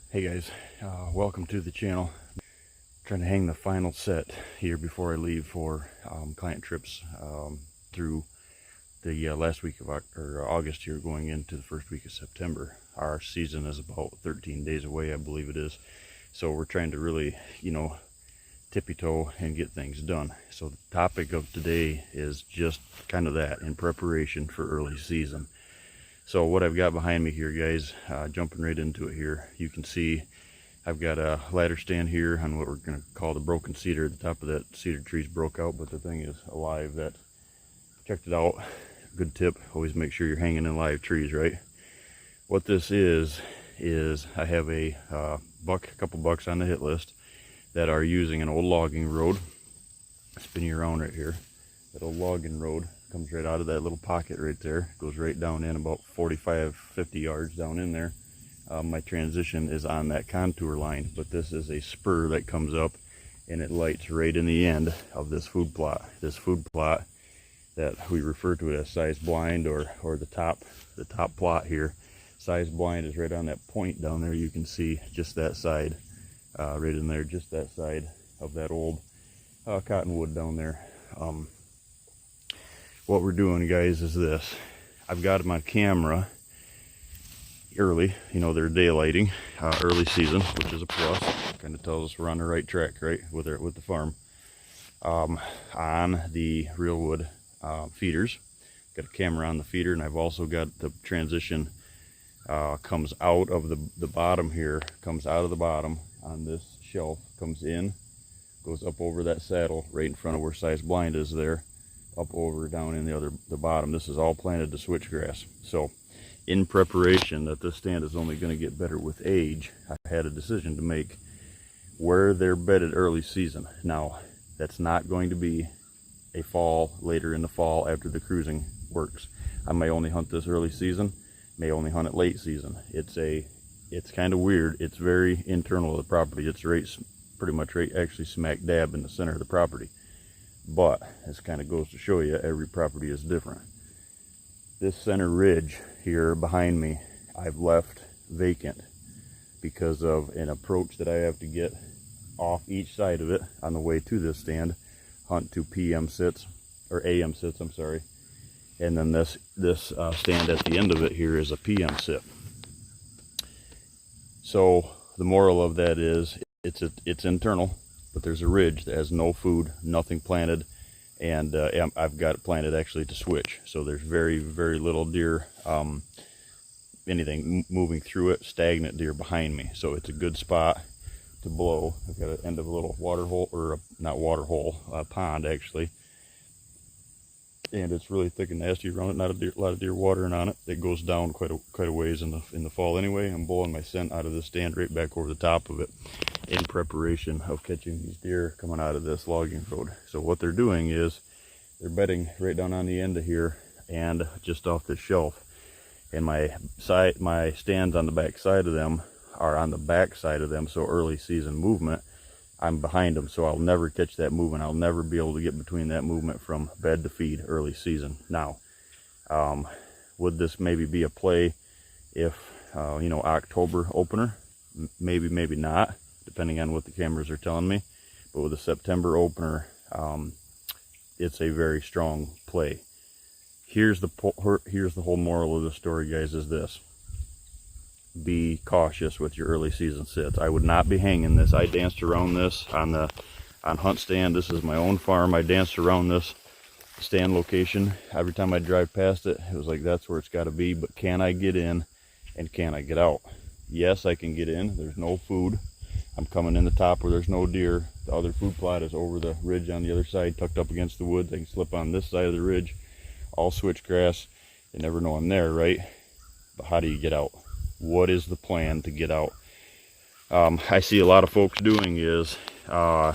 Hey guys, welcome to the channel. Trying to hang the final set here before I leave for client trips through the last week of August here, going into the first week of September. Our season is about 13 days away, I believe it is. So we're trying to really, tippy-toe and get things done. So the topic of today is just kind of that, in preparation for early season. So what I've got behind me here, guys, jumping right into it here, you can see I've got a ladder stand here on what we're going to call the broken cedar. The top of that cedar tree's broke out, but the thing is alive. That checked it out. Good tip, always make sure you're hanging in live trees, right? What this is I have a couple bucks on the hit list that are using an old logging road. Spin you around right here. That old logging road comes right out of that little pocket right there, goes right down in about 45-50 yards down in there. My transition is on that contour line, but this is a spur that comes up and it lights right in the end of this food plot. This food plot that we refer to it as size blind, or the top plot here. Size blind is right on that point down there. You can see just that side, right in there, just that side of that old cottonwood down there. What we're doing, guys, is this. I've got my camera early, they're daylighting, early season, which is a plus. Kind of tells us we're on the right track, right, with the farm. On the real wood feeders, got a camera on the feeder, and I've also got the transition comes out of the bottom here, comes out of the bottom on this shelf, comes in, goes up over that saddle right in front of where size blind is there, up over down in the bottom. This is all planted to switchgrass. So in preparation that this stand is only going to get better with age, I had a decision to make where they're bedded early season. Now that's not going to be a fall, later in the fall after the cruising works. I may only hunt this early season, may only hunt it late season. It's kind of weird. It's very internal of the property. It's pretty much right actually smack dab in the center of the property. But this kind of goes to show you every property is different. This center ridge here behind me, I've left vacant because of an approach that I have to get off each side of it on the way to this stand. Hunt to PM sits, or AM sits, I'm sorry. And then this stand at the end of it here is a PM sit. So the moral of that is it's internal, but there's a ridge that has no food, nothing planted, and I've got it planted actually to switch. So there's very, very little deer, anything moving through it, stagnant deer behind me. So it's a good spot to blow. I've got an end of a little water hole, or not water hole, pond actually. And it's really thick and nasty around it, not a lot of deer watering on it. It goes down quite a ways in the fall anyway. I'm blowing my scent out of the stand right back over the top of it in preparation of catching these deer coming out of this logging road. So what they're doing is they're bedding right down on the end of here and just off this shelf. And my stands on the back side of them are on the back side of them, so early season movement, I'm behind them, so I'll never catch that movement. I'll never be able to get between that movement from bed to feed early season. Now, would this maybe be a play if, October opener? Maybe, maybe not, depending on what the cameras are telling me. But with a September opener, it's a very strong play. Here's the whole moral of the story, guys, is this. Be cautious with your early season sits. I would not be hanging this. I danced around this on hunt stand. This is my own farm. I danced around this stand location. Every time I drive past it, it was like, that's where it's got to be. But can I get in and can I get out? Yes, I can get in. There's no food. I'm coming in the top where there's no deer. The other food plot is over the ridge on the other side, tucked up against the woods. I can slip on this side of the ridge, all switchgrass. You never know I'm there, right? But how do you get out? What is the plan to get out? I see a lot of folks doing is a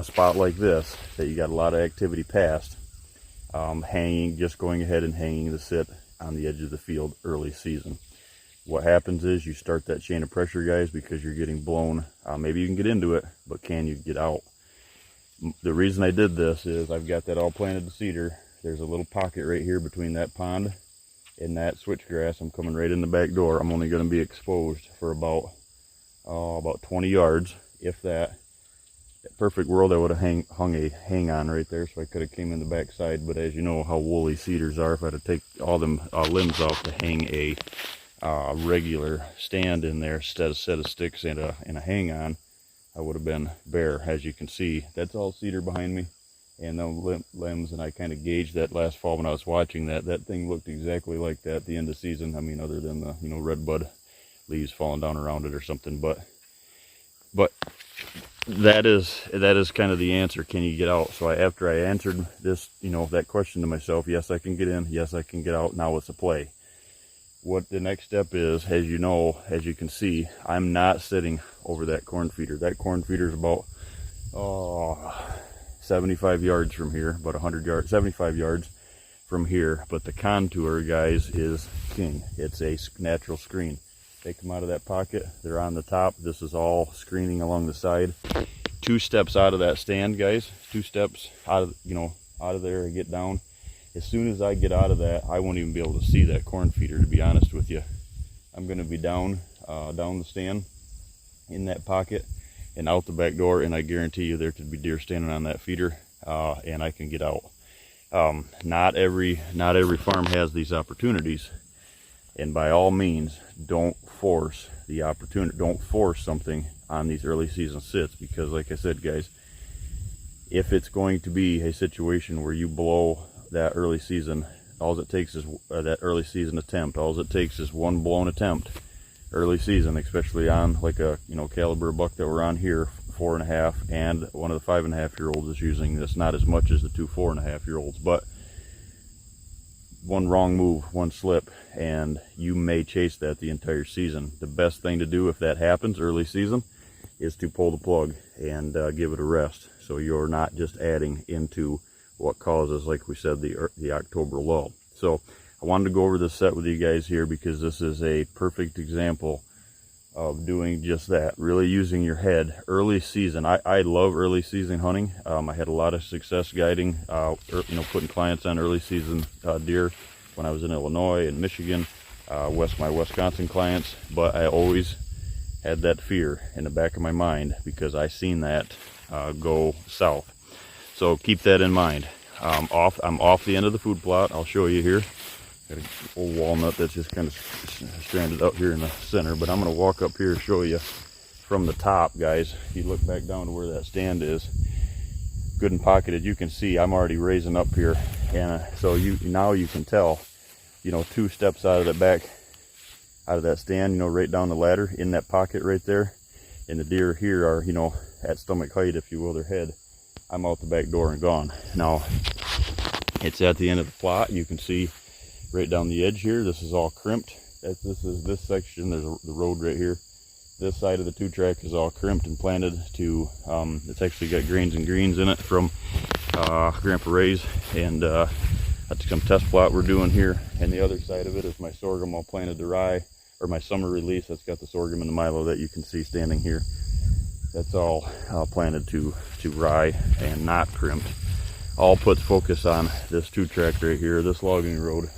spot like this that you got a lot of activity past, just going ahead and hanging the sit on the edge of the field early season. What happens is you start that chain of pressure, guys, because you're getting blown. Maybe you can get into it, but can you get out? The reason I did this is I've got that all planted to cedar. There's a little pocket right here between that pond and that switchgrass. I'm coming right in the back door. I'm only going to be exposed for about about 20 yards, if that. Perfect world, I would have hung a hang on right there, so I could have came in the backside. But as you know how woolly cedars are, if I had to take all them limbs off to hang a regular stand in there instead of a set of sticks and a hang on, I would have been bare. As you can see, that's all cedar behind me and the limbs. And I kind of gauged that last fall when I was watching that thing looked exactly like that at the end of the season. I mean, other than the red bud leaves falling down around it or something, but that is kind of the answer. Can you get out? So after I answered this, that question to myself, yes, I can get in, yes, I can get out. Now it's a play. What the next step is, as you can see, I'm not sitting over that corn feeder. That corn feeder is about 75 yards from here, about 100 yards, 75 yards from here. But the contour, guys, is king. It's a natural screen. They come out of that pocket, they're on the top. This is all screening along the side. 2 steps out of that stand, guys. 2 steps out of there, I get down. As soon as I get out of that, I won't even be able to see that corn feeder, to be honest with you. I'm going to be down the stand in that pocket and out the back door, and I guarantee you there could be deer standing on that feeder, and I can get out. Not every farm has these opportunities, and by all means, don't force the opportunity. Don't force something on these early season sits, because like I said, guys, if it's going to be a situation where you blow that early season, all it takes is that early season attempt. All it takes is one blown attempt early season, especially on like a caliber buck that we're on here, 4.5, and one of the 5.5-year-olds is using this, not as much as the 2 4.5-year-olds, but one wrong move, one slip, and you may chase that the entire season. The best thing to do if that happens early season is to pull the plug and give it a rest, so you're not just adding into what causes, like we said, the October lull. So I wanted to go over this set with you guys here because this is a perfect example of doing just that, really using your head early season. I love early season hunting. I had a lot of success guiding, putting clients on early season deer when I was in Illinois and Michigan, my Wisconsin clients, but I always had that fear in the back of my mind because I seen that go south. So keep that in mind. I'm off the end of the food plot. I'll show you here. Got an old walnut that's just kind of stranded out here in the center, but I'm going to walk up here and show you from the top, guys. If you look back down to where that stand is, good and pocketed, you can see I'm already raising up here, and so now you can tell, 2 steps out of that stand, right down the ladder in that pocket right there, and the deer here are, at stomach height, if you will, their head. I'm out the back door and gone. Now it's at the end of the plot. You can see right down the edge here, this is all crimped. This section, there's the road right here. This side of the 2-track is all crimped and planted to, it's actually got grains and greens in it from Grandpa Ray's, and that's some test plot we're doing here. And the other side of it is my sorghum all planted to rye, or my summer release. That's got the sorghum and the milo that you can see standing here. That's all planted to rye and not crimped. All puts focus on this 2-track right here, this logging road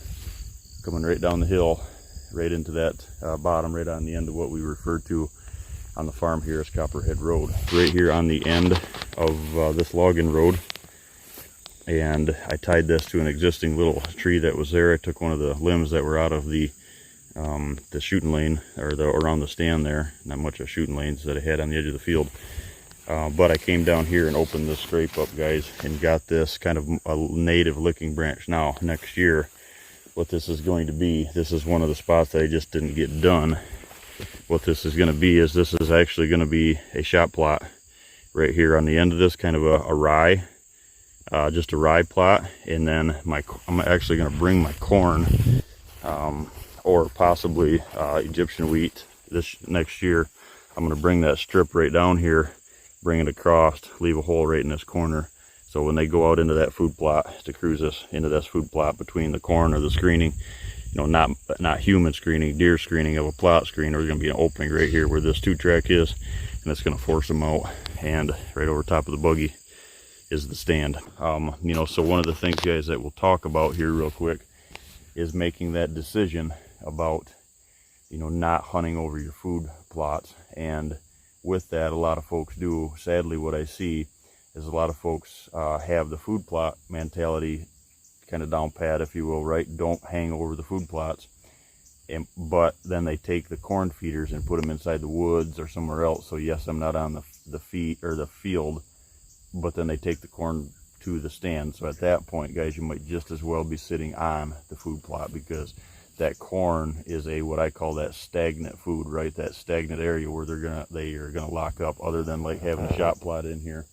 coming right down the hill, right into that bottom, right on the end of what we refer to on the farm here as Copperhead Road. Right here on the end of this logging road, and I tied this to an existing little tree that was there. I took one of the limbs that were out of the shooting lane, or around the stand there. Not much of shooting lanes that I had on the edge of the field, but I came down here and opened this scrape up, guys, and got this kind of a native licking branch. Now next year, what this is going to be, this is one of the spots that I just didn't get done. What this is going to be is this is actually going to be a shot plot right here on the end of this, kind of a rye, just a rye plot. And then I'm actually going to bring my corn, or possibly Egyptian wheat this next year. I'm going to bring that strip right down here, bring it across, leave a hole right in this corner. So when they go out into that food plot to cruise this into this food plot between the corn or the screening, not human screening, deer screening of a plot screen, there's going to be an opening right here where this 2-track is, and it's going to force them out. And right over top of the buggy is the stand. So one of the things, guys, that we'll talk about here real quick is making that decision about, not hunting over your food plots. And with that, a lot of folks do. Sadly, what I see is a lot of folks have the food plot mentality kind of down pat, if you will, right? Don't hang over the food plots. But then they take the corn feeders and put them inside the woods or somewhere else. So yes, I'm not on the field, but then they take the corn to the stand. So at that point, guys, you might just as well be sitting on the food plot, because that corn is what I call that stagnant food, right? That stagnant area where they are gonna lock up, other than like having a shot plot in here,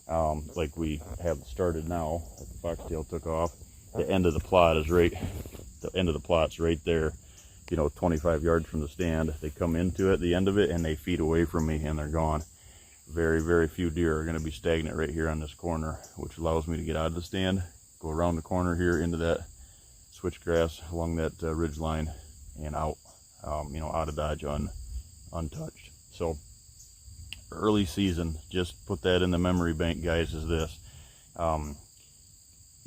like we have started now. The foxtail took off. The end of the plot is right. The end of the plot's right there. 25 yards from the stand. They come into it, the end of it, and they feed away from me, and they're gone. Very, very few deer are going to be stagnant right here on this corner, which allows me to get out of the stand, go around the corner here into that switchgrass along that ridge line, and out, out of Dodge untouched. So early season, just put that in the memory bank, guys, is this.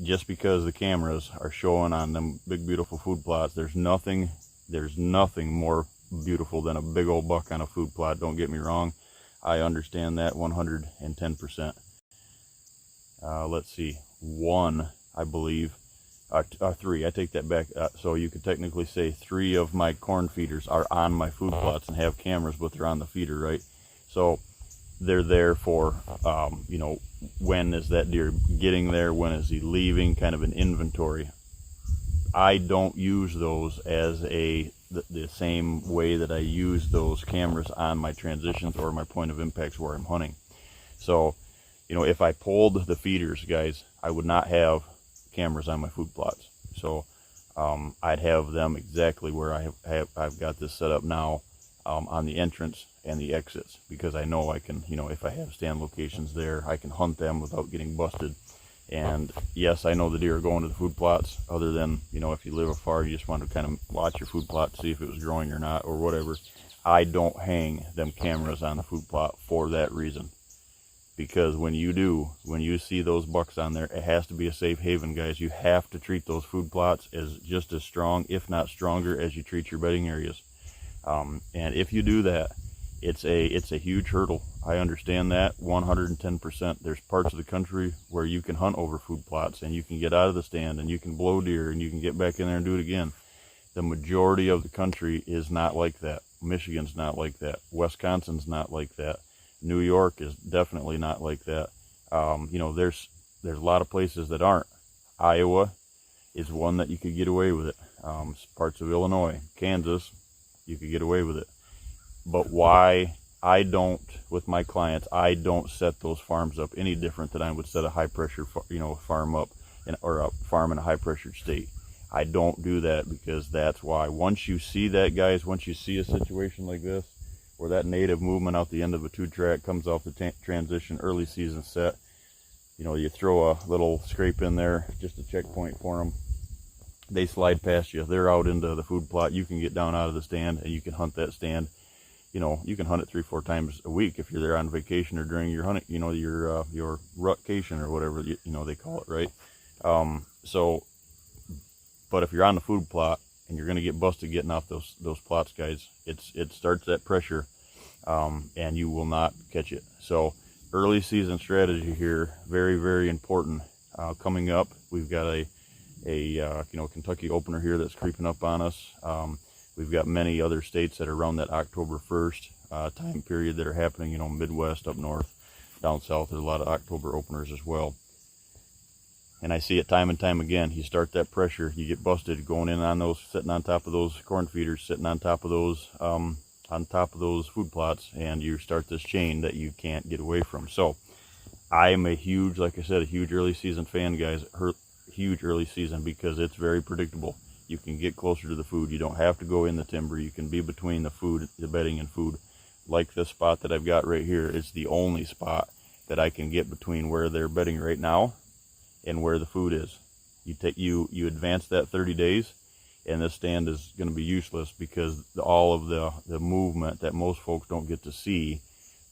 Just because the cameras are showing on them big, beautiful food plots, there's nothing more beautiful than a big old buck on a food plot. Don't get me wrong. I understand that 110%. Let's see, one, I believe, three, I take that back. So you could technically say 3 of my corn feeders are on my food plots and have cameras, but they're on the feeder, right? So they're there for, when is that deer getting there? When is he leaving? Kind of an inventory. I don't use those as the same way that I use those cameras on my transitions or my point of impacts where I'm hunting. So, if I pulled the feeders, guys, I would not have cameras on my food plots. So, I'd have them exactly where I've got this set up now, on the entrance and the exits, because I know I can, if I have stand locations there, I can hunt them without getting busted. And yes, I know the deer are going to the food plots, other than, if you live afar, you just want to kind of watch your food plot to see if it was growing or not, or whatever. I don't hang them cameras on the food plot for that reason. Because when you see those bucks on there, it has to be a safe haven, guys. You have to treat those food plots as just as strong, if not stronger, as you treat your bedding areas. And if you do that, it's a huge hurdle. I understand that 110%. There's parts of the country where you can hunt over food plots, and you can get out of the stand, and you can blow deer, and you can get back in there and do it again. The majority of the country is not like that. Michigan's not like that. Wisconsin's not like that. New York is definitely not like that. There's a lot of places that aren't. Iowa is one that you could get away with it. Parts of Illinois, Kansas, you could get away with it. But why I don't, with my clients, I don't set those farms up any different than I would set a high pressure, farm up, or a farm in a high pressure state. I don't do that, because that's why. Once you see that, guys, once you see a situation like this, where that native movement out the end of a 2-track comes off the transition, early season set, you throw a little scrape in there, just a checkpoint for them. They slide past you. They're out into the food plot. You can get down out of the stand, and you can hunt that stand. You can hunt it 3-4 times a week if you're there on vacation or during your hunting, your rutcation or whatever, they call it, right? But if you're on the food plot and you're going to get busted getting off those plots, guys, it starts that pressure, and you will not catch it. So early season strategy here, very, very important. Coming up, we've got a Kentucky opener here that's creeping up on us. We've got many other states that are around that October 1st time period that are happening, Midwest, up north, down south. There's a lot of October openers as well. And I see it time and time again. You start that pressure, you get busted going in on those, sitting on top of those corn feeders, sitting on top of those food plots, and you start this chain that you can't get away from. So I am a huge, like I said, a huge early season fan, guys. Huge early season, because it's very predictable. You can get closer to the food. You don't have to go in the timber. You can be between the food, the bedding and food. Like this spot that I've got right here, it's the only spot that I can get between where they're bedding right now and where the food is. You advance that 30 days, and this stand is going to be useless, because all of the movement that most folks don't get to see,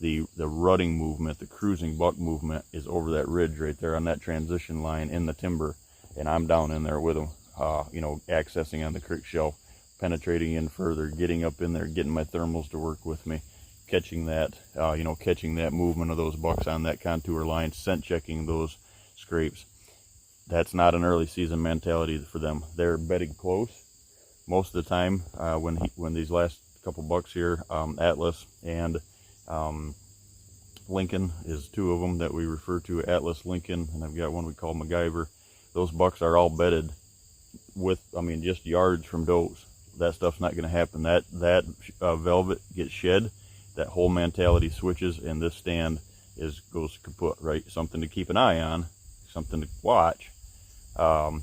the rutting movement, the cruising buck movement, is over that ridge right there on that transition line in the timber, and I'm down in there with them. Accessing on the creek shelf, penetrating in further, getting up in there, getting my thermals to work with me, catching that, catching that movement of those bucks on that contour line, scent checking those scrapes. That's not an early season mentality for them. They're bedding close most of the time. When these last couple bucks here, Atlas and Lincoln is two of them that we refer to, Atlas, Lincoln, and I've got one we call MacGyver. Those bucks are all bedded with, just yards from does. That stuff's not going to happen. That velvet gets shed, that whole mentality switches, and this stand goes kaput, right? Something to keep an eye on, something to watch.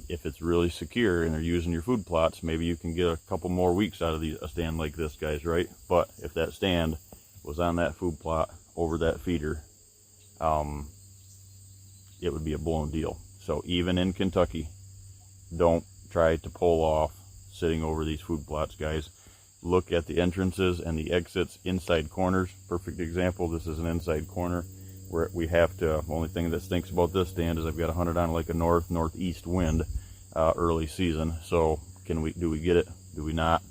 If it's really secure and they're using your food plots, maybe you can get a couple more weeks out of a stand like this, guys, right? But if that stand was on that food plot over that feeder, it would be a blown deal. So even in Kentucky, don't try to pull off sitting over these food plots, guys. Look at the entrances and the exits, inside corners. Perfect example, this is an inside corner where we have to, only thing that stinks about this stand is I've got to hunt it on like a northeast wind early season. So do we get it? Do we not?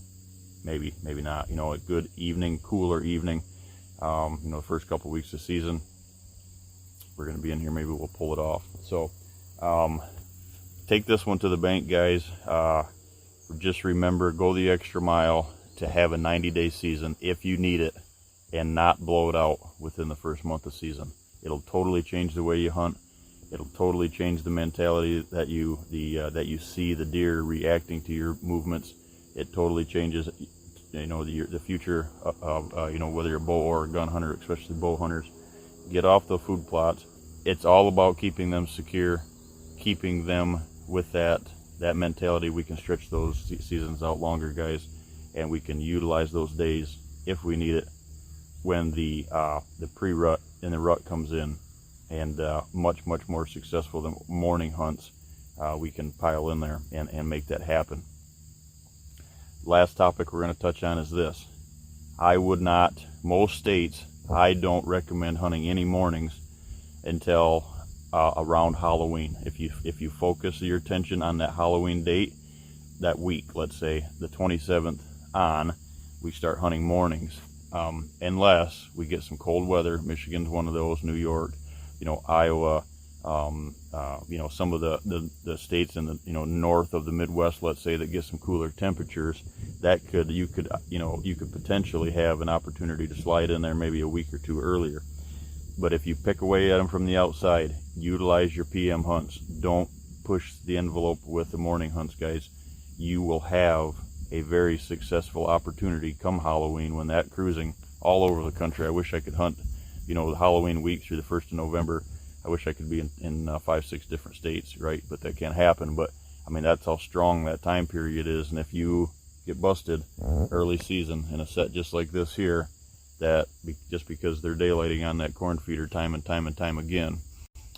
Maybe not. A good evening, cooler evening, the first couple weeks of season, we're going to be in here, maybe we'll pull it off. So take this one to the bank, guys. Just remember, go the extra mile to have a 90-day season if you need it, and not blow it out within the first month of season. It'll totally change the way you hunt. It'll totally change the mentality that you see the deer reacting to your movements. It totally changes, the future of whether you're a bow or a gun hunter, especially bow hunters. Get off the food plots. It's all about keeping them secure, keeping them with that mentality. We can stretch those seasons out longer, guys, and we can utilize those days if we need it when the pre-rut and the rut comes in, and much more successful than morning hunts. We can pile in there and make that happen. Last topic we're going to touch on is this. I would not, most states, I don't recommend hunting any mornings until around Halloween. If you focus your attention on that Halloween date, that week, let's say the 27th on, we start hunting mornings, unless we get some cold weather. Michigan's one of those, New York, Iowa, some of the states in the north of the Midwest, let's say, that get some cooler temperatures. You could potentially have an opportunity to slide in there maybe a week or two earlier. But if you pick away at them from the outside, utilize your PM hunts. Don't push the envelope with the morning hunts, guys. You will have a very successful opportunity come Halloween when that cruising all over the country. I wish I could hunt, the Halloween week through the 1st of November. I wish I could be in 5-6 different states, right? But that can't happen. But that's how strong that time period is. And if you get busted early season in a set just like this here, just because they're daylighting on that corn feeder time and time again,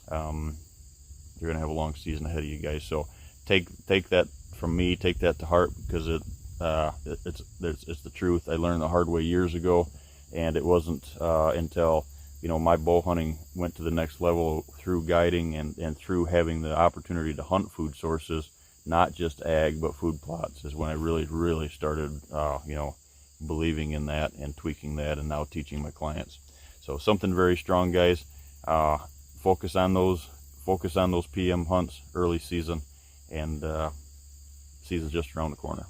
you're gonna have a long season ahead of you guys. So take that from me, take that to heart, because it's the truth. I learned the hard way years ago, and it wasn't until my bow hunting went to the next level through guiding and through having the opportunity to hunt food sources, not just ag but food plots, is when I really started believing in that and tweaking that, and now teaching my clients. So something very strong, guys. Focus on those PM hunts early season, and season's just around the corner.